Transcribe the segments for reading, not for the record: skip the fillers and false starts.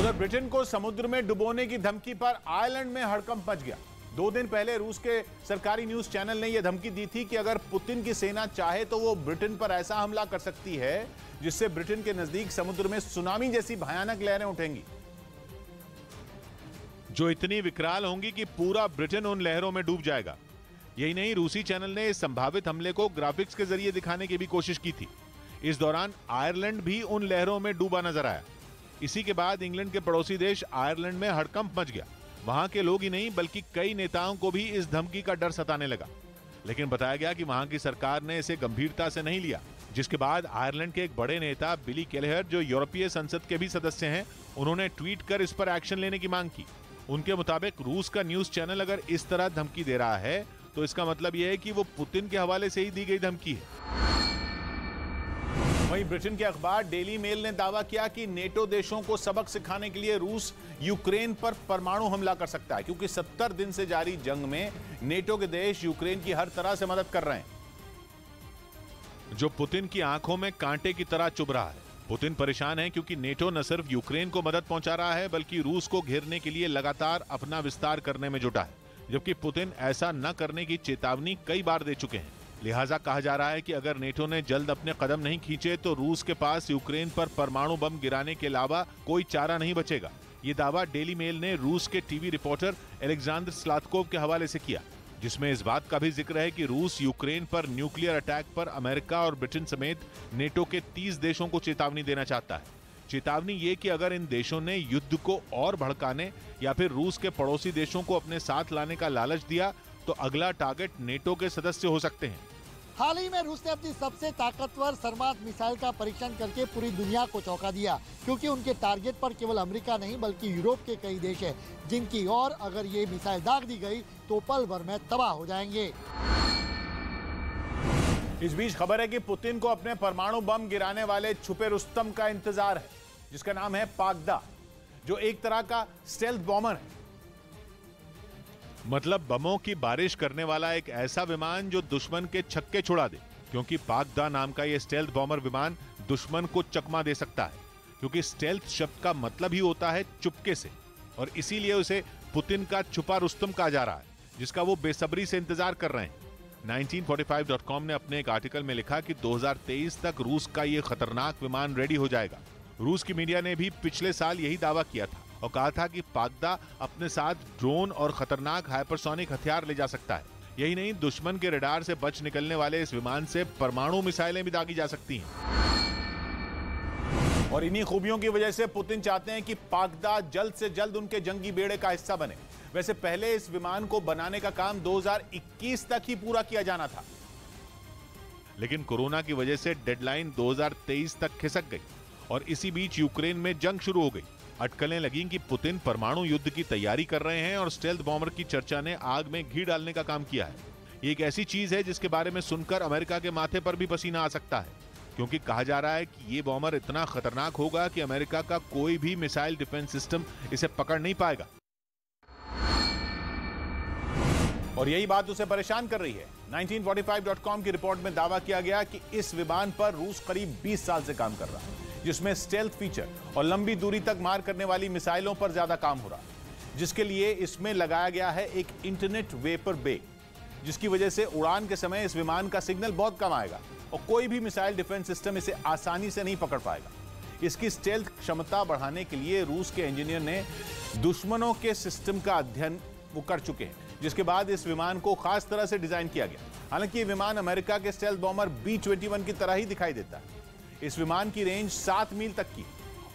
उधर ब्रिटेन को समुद्र में डुबोने की धमकी पर आयरलैंड में हड़कंप मच गया। 2 दिन पहले रूस के सरकारी न्यूज चैनल ने यह धमकी दी थी कि अगर पुतिन की सेना चाहे तो वो ब्रिटेन पर ऐसा हमला कर सकती है जिससे ब्रिटेन के नजदीक समुद्र में सुनामी जैसी भयानक लहरें उठेंगी, जो इतनी विकराल होंगी कि पूरा ब्रिटेन उन लहरों में डूब जाएगा। यही नहीं, रूसी चैनल ने इस संभावित हमले को ग्राफिक्स के जरिए दिखाने की भी कोशिश की थी। इस दौरान आयरलैंड भी उन लहरों में डूबा नजर आया। इसी के बाद इंग्लैंड के पड़ोसी देश आयरलैंड में हड़कंप मच गया। वहां के लोग ही नहीं बल्कि कई नेताओं को भी इस धमकी का डर सताने लगा, लेकिन बताया गया कि वहां की सरकार ने इसे गंभीरता से नहीं लिया। जिसके बाद आयरलैंड के एक बड़े नेता बिली केलेहर, जो यूरोपीय संसद के भी सदस्य हैं, उन्होंने ट्वीट कर इस पर एक्शन लेने की मांग की। उनके मुताबिक रूस का न्यूज चैनल अगर इस तरह धमकी दे रहा है तो इसका मतलब यह है कि वो पुतिन के हवाले से ही दी गई धमकी है। वहीं ब्रिटेन के अखबार डेली मेल ने दावा किया कि नेटो देशों को सबक सिखाने के लिए रूस यूक्रेन पर परमाणु हमला कर सकता है, क्योंकि 70 दिन से जारी जंग में नेटो के देश यूक्रेन की हर तरह से मदद कर रहे हैं, जो पुतिन की आंखों में कांटे की तरह चुभ रहा है। पुतिन परेशान है क्योंकि नेटो न सिर्फ यूक्रेन को मदद पहुंचा रहा है बल्कि रूस को घेरने के लिए लगातार अपना विस्तार करने में जुटा है, जबकि पुतिन ऐसा न करने की चेतावनी कई बार दे चुके हैं। लिहाजा कहा जा रहा है कि अगर नेटो ने जल्द अपने कदम नहीं खींचे तो रूस के पास यूक्रेन पर परमाणु बम गिराने के अलावा कोई चारा नहीं बचेगा। ये दावा डेली मेल ने रूस के टीवी रिपोर्टर एलेक्जेंडर स्लातकोव के हवाले से किया, जिसमें इस बात का भी जिक्र है कि रूस यूक्रेन पर न्यूक्लियर अटैक पर अमेरिका और ब्रिटेन समेत नेटो के 30 देशों को चेतावनी देना चाहता है। चेतावनी ये कि अगर इन देशों ने युद्ध को और भड़काने या फिर रूस के पड़ोसी देशों को अपने साथ लाने का लालच दिया तो अगला टारगेट नेटो के सदस्य हो सकते हैं। हाल ही में रूस ने अपनी सबसे ताकतवर सर्मात मिसाइल का परीक्षण करके पूरी दुनिया को चौंका दिया, क्योंकि उनके टारगेट पर केवल अमेरिका नहीं बल्कि यूरोप के कई देश हैं, जिनकी और अगर ये मिसाइल दाग दी गई तो पल भर में तबाह हो जाएंगे। इस बीच खबर है कि पुतिन को अपने परमाणु बम गिराने वाले छुपे रुस्तम का इंतजार है, जिसका नाम है पागदा, जो एक तरह का स्टेल्थ बॉम्बर है। मतलब बमों की बारिश करने वाला एक ऐसा विमान जो दुश्मन के छक्के छुड़ा दे, क्योंकि पागदा नाम का यह स्टेल्थ बॉम्बर विमान दुश्मन को चकमा दे सकता है, क्योंकि स्टेल्थ शब्द का मतलब ही होता है चुपके से, और इसीलिए उसे पुतिन का छुपा रुस्तम कहा जा रहा है, जिसका वो बेसब्री से इंतजार कर रहे हैं। 1945.com ने अपने एक आर्टिकल में लिखा कि 2023 तक रूस का यह खतरनाक विमान रेडी हो जाएगा। रूस की मीडिया ने भी पिछले साल यही दावा किया था और कहा था कि पागदा अपने साथ ड्रोन और खतरनाक हाइपरसोनिक हथियार ले जा सकता है। यही नहीं, दुश्मन के रडार से बच निकलने वाले इस विमान से परमाणु मिसाइलें भी दागी जा सकती हैं। और इन्हीं खूबियों की वजह से पुतिन चाहते हैं कि पागदा जल्द से जल्द उनके जंगी बेड़े का हिस्सा बने। वैसे पहले इस विमान को बनाने का काम 2021 तक ही पूरा किया जाना था, लेकिन कोरोना की वजह से डेडलाइन 2023 तक खिसक गई और इसी बीच यूक्रेन में जंग शुरू हो गई। अटकलें लगी कि पुतिन परमाणु युद्ध की तैयारी कर रहे हैं और स्टेल्थ बॉम्बर की चर्चा ने आग में घी डालने का काम किया है। ये एक ऐसी चीज है जिसके बारे में सुनकर अमेरिका के माथे पर भी पसीना आ सकता है, क्योंकि कहा जा रहा है कि ये बॉम्बर इतना खतरनाक होगा कि अमेरिका का कोई भी मिसाइल डिफेंस सिस्टम इसे पकड़ नहीं पाएगा। और यही बात उसे परेशान कर रही है। 1945.com की रिपोर्ट में दावा किया गया कि इस विमान पर रूस करीब 20 साल से काम कर रहा है, जिसमें स्टेल्थ फीचर और लंबी दूरी तक मार करने वाली मिसाइलों पर ज्यादा काम हो रहा है, जिसके लिए इसमें लगाया गया है एक इंटरनेट वेपर बे, जिसकी वजह से उड़ान के समय इस विमान का सिग्नल बहुत कम आएगा और कोई भी मिसाइल डिफेंस सिस्टम इसे आसानी से नहीं पकड़ पाएगा। इसकी स्टेल्थ क्षमता बढ़ाने के लिए रूस के इंजीनियर ने दुश्मनों के सिस्टम का अध्ययन वो कर चुके हैं, जिसके बाद इस विमान को खास तरह से डिजाइन किया गया। हालांकि ये विमान अमेरिका के स्टेल्थ बॉम्बर B-21 की तरह ही दिखाई देता है। इस विमान की रेंज 7 मील तक की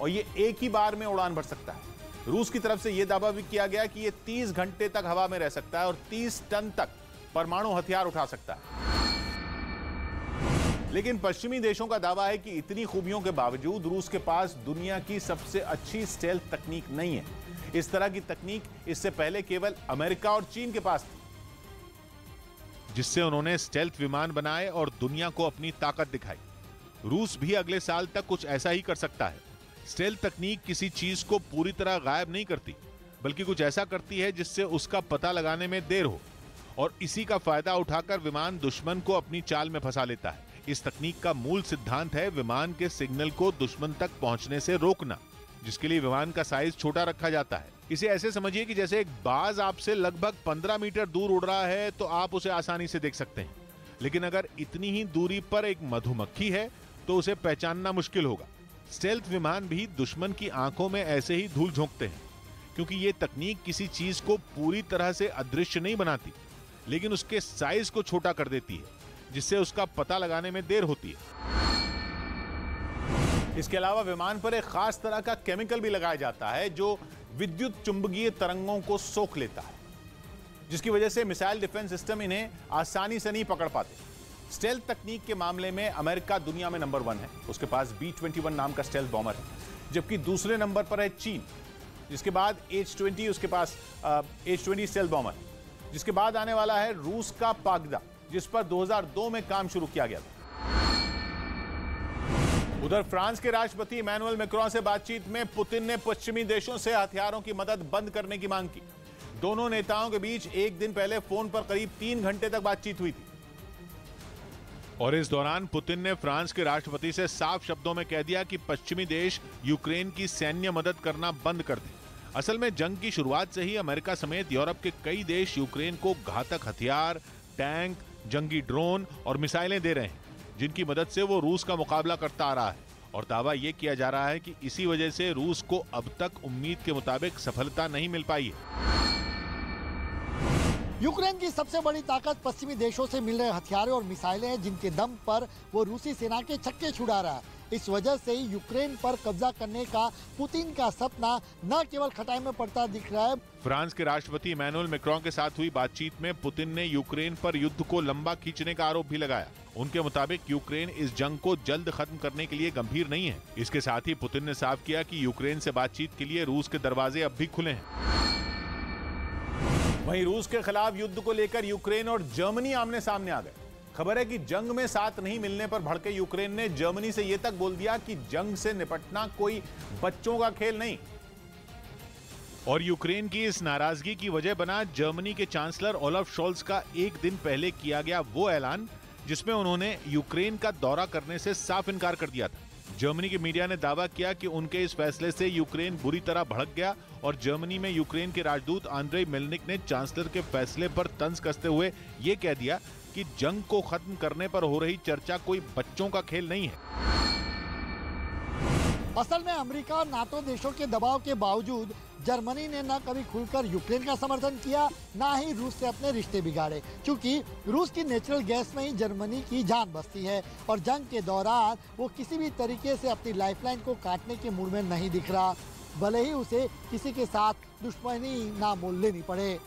और ये एक ही बार में उड़ान भर सकता है। रूस की तरफ से यह दावा भी किया गया कि ये 30 घंटे तक हवा में रह सकता है और 30 टन तक परमाणु हथियार उठा सकता है। लेकिन पश्चिमी देशों का दावा है कि इतनी खूबियों के बावजूद रूस के पास दुनिया की सबसे अच्छी स्टेल्थ तकनीक नहीं है। इस तरह की तकनीक इससे पहले केवल अमेरिका और चीन के पास थी, जिससे उन्होंने स्टेल्थ विमान बनाए और दुनिया को अपनी ताकत दिखाई। रूस भी अगले साल तक कुछ ऐसा ही कर सकता है। स्टेल्थ तकनीक किसी चीज को पूरी तरह गायब नहीं करती, बल्कि कुछ ऐसा करती है जिससे उसका पता लगाने में देर हो, और इसी का फायदा उठाकर विमान दुश्मन को अपनी चाल में फंसा लेता है। इस तकनीक का मूल सिद्धांत है विमान के सिग्नल को दुश्मन तक पहुंचने से रोकना। जिसके लिए विमान का साइज छोटा रखा जाता है। इसे ऐसे समझिए कि जैसे एक बाज आपसे लगभग 15 मीटर दूर उड़ रहा है तो आप उसे आसानी से देख सकते हैं, लेकिन अगर इतनी ही दूरी पर एक मधुमक्खी है तो उसे पहचानना मुश्किल होगा। स्टेल्थ विमान भी दुश्मन की आंखों में ऐसे ही धूल झोंकते हैं, क्योंकि ये तकनीक किसी चीज को पूरी तरह से अदृश्य नहीं बनाती, लेकिन उसके साइज को छोटा कर देती है, जिससे उसका पता लगाने में देर होती है। इसके अलावा विमान पर एक खास तरह का केमिकल भी लगाया जाता है जो विद्युत चुंबकीय तरंगों को सोख लेता है, जिसकी वजह से मिसाइल डिफेंस सिस्टम इन्हें आसानी से नहीं पकड़ पाते। स्टेल्थ तकनीक के मामले में अमेरिका दुनिया में नंबर 1 है। उसके पास B-21 नाम का स्टेल्थ बॉम्बर है, जबकि दूसरे नंबर पर है चीन, जिसके बाद H-20 उसके पास H-20 स्टेल्थ बॉम्बर, जिसके बाद आने वाला है रूस का पागदा, जिस पर 2002 में काम शुरू किया गया था। उधर फ्रांस के राष्ट्रपति इमैनुअल मैक्रों से बातचीत में पुतिन ने पश्चिमी देशों से हथियारों की मदद बंद करने की मांग की। दोनों नेताओं के बीच एक दिन पहले फोन पर करीब 3 घंटे तक बातचीत हुई थी, और इस दौरान पुतिन ने फ्रांस के राष्ट्रपति से साफ शब्दों में कह दिया कि पश्चिमी देश यूक्रेन की सैन्य मदद करना बंद कर दें। असल में जंग की शुरुआत से ही अमेरिका समेत यूरोप के कई देश यूक्रेन को घातक हथियार, टैंक, जंगी ड्रोन और मिसाइलें दे रहे हैं, जिनकी मदद से वो रूस का मुकाबला करता आ रहा है। और दावा यह किया जा रहा है कि इसी वजह से रूस को अब तक उम्मीद के मुताबिक सफलता नहीं मिल पाई है। यूक्रेन की सबसे बड़ी ताकत पश्चिमी देशों से मिल रहे हथियारों और मिसाइलें हैं, जिनके दम पर वो रूसी सेना के छक्के छुड़ा रहा है। इस वजह से ही यूक्रेन पर कब्जा करने का पुतिन का सपना न केवल खटाई में पड़ता दिख रहा है। फ्रांस के राष्ट्रपति इमैनुअल मैक्रों के साथ हुई बातचीत में पुतिन ने यूक्रेन पर युद्ध को लंबा खींचने का आरोप भी लगाया। उनके मुताबिक यूक्रेन इस जंग को जल्द खत्म करने के लिए गंभीर नहीं है। इसके साथ ही पुतिन ने साफ किया कि यूक्रेन से बातचीत के लिए रूस के दरवाजे अब भी खुले हैं। वहीं रूस के खिलाफ युद्ध को लेकर यूक्रेन और जर्मनी आमने सामने आ गए। खबर है कि जंग में साथ नहीं मिलने पर भड़के यूक्रेन ने जर्मनी से यह तक बोल दिया कि जंग से निपटना कोई बच्चों का खेल नहीं। और यूक्रेन की इस नाराजगी की वजह बना जर्मनी के चांसलर ओलाफ शोल्ज का एक दिन पहले किया गया वो ऐलान, जिसमें उन्होंने यूक्रेन का दौरा करने से साफ इनकार कर दिया था। जर्मनी के मीडिया ने दावा किया कि उनके इस फैसले से यूक्रेन बुरी तरह भड़क गया, और जर्मनी में यूक्रेन के राजदूत आंद्रे मेलनिक ने चांसलर के फैसले पर तंज कसते हुए ये कह दिया कि जंग को खत्म करने पर हो रही चर्चा कोई बच्चों का खेल नहीं है। असल में अमेरिका और नाटो देशों के दबाव के बावजूद जर्मनी ने न कभी खुलकर यूक्रेन का समर्थन किया, न ही रूस से अपने रिश्ते बिगाड़े, क्योंकि रूस की नेचुरल गैस में ही जर्मनी की जान बसती है और जंग के दौरान वो किसी भी तरीके से अपनी लाइफलाइन को काटने के मूड में नहीं दिख रहा, भले ही उसे किसी के साथ दुश्मनी ना मोल लेनी पड़े।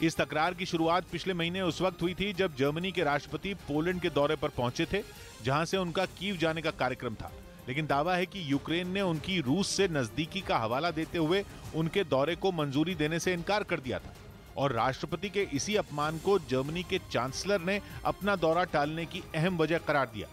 इस तकरार की शुरुआत पिछले महीने उस वक्त हुई थी जब जर्मनी के राष्ट्रपति पोलैंड के दौरे पर पहुंचे थे, जहां से उनका कीव जाने का कार्यक्रम था। लेकिन दावा है कि यूक्रेन ने उनकी रूस से नजदीकी का हवाला देते हुए उनके दौरे को मंजूरी देने से इनकार कर दिया था, और राष्ट्रपति के इसी अपमान को जर्मनी के चांसलर ने अपना दौरा टालने की अहम वजह करार दिया।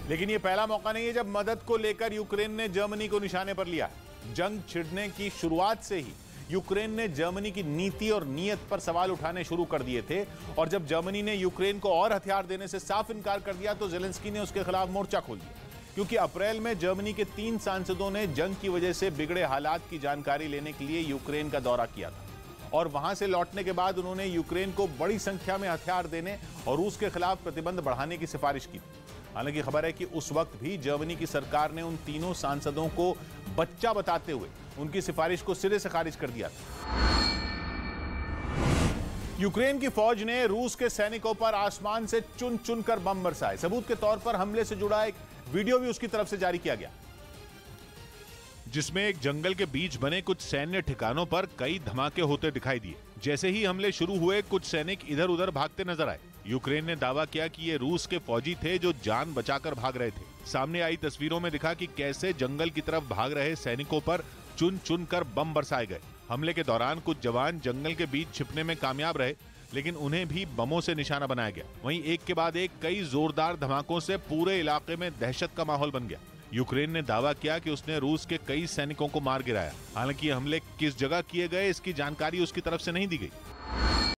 लेकिन ये पहला मौका नहीं है जब मदद को लेकर यूक्रेन ने जर्मनी को निशाने पर लिया है। जंग छिड़ने की शुरुआत से ही यूक्रेन ने जर्मनी की नीति और नीयत पर सवाल उठाने शुरू कर दिए थे, और जब जर्मनी ने यूक्रेन को और हथियार देने से साफ इनकार कर दिया तो जेलेंस्की ने उसके खिलाफ मोर्चा खोल दिया, क्योंकि अप्रैल में जर्मनी के 3 सांसदों ने जंग की वजह से बिगड़े हालात की जानकारी लेने के लिए यूक्रेन का दौरा किया था, और वहां से लौटने के बाद उन्होंने यूक्रेन को बड़ी संख्या में हथियार देने और रूस के खिलाफ प्रतिबंध बढ़ाने की सिफारिश की थी। हालांकि खबर है कि उस वक्त भी जर्मनी की सरकार ने उन तीनों सांसदों को बच्चा बताते हुए उनकी सिफारिश को सिरे से खारिज कर दिया था। यूक्रेन की फौज ने रूस के सैनिकों पर आसमान से चुन चुनकर बम बरसाए। सबूत के तौर पर हमले से जुड़ा एक वीडियो भी उसकी तरफ से जारी किया गया, जिसमें एक जंगल के बीच बने कुछ सैन्य ठिकानों पर कई धमाके होते दिखाई दिए। जैसे ही हमले शुरू हुए, कुछ सैनिक इधर उधर भागते नजर आए। यूक्रेन ने दावा किया कि ये रूस के फौजी थे जो जान बचाकर भाग रहे थे। सामने आई तस्वीरों में दिखा कि कैसे जंगल की तरफ भाग रहे सैनिकों पर चुन चुन कर बम बरसाए गए। हमले के दौरान कुछ जवान जंगल के बीच छिपने में कामयाब रहे, लेकिन उन्हें भी बमों से निशाना बनाया गया। वहीं एक के बाद एक कई जोरदार धमाकों से पूरे इलाके में दहशत का माहौल बन गया। यूक्रेन ने दावा किया कि उसने रूस के कई सैनिकों को मार गिराया। हालांकि ये हमले किस जगह किए गए इसकी जानकारी उसकी तरफ से नहीं दी गई।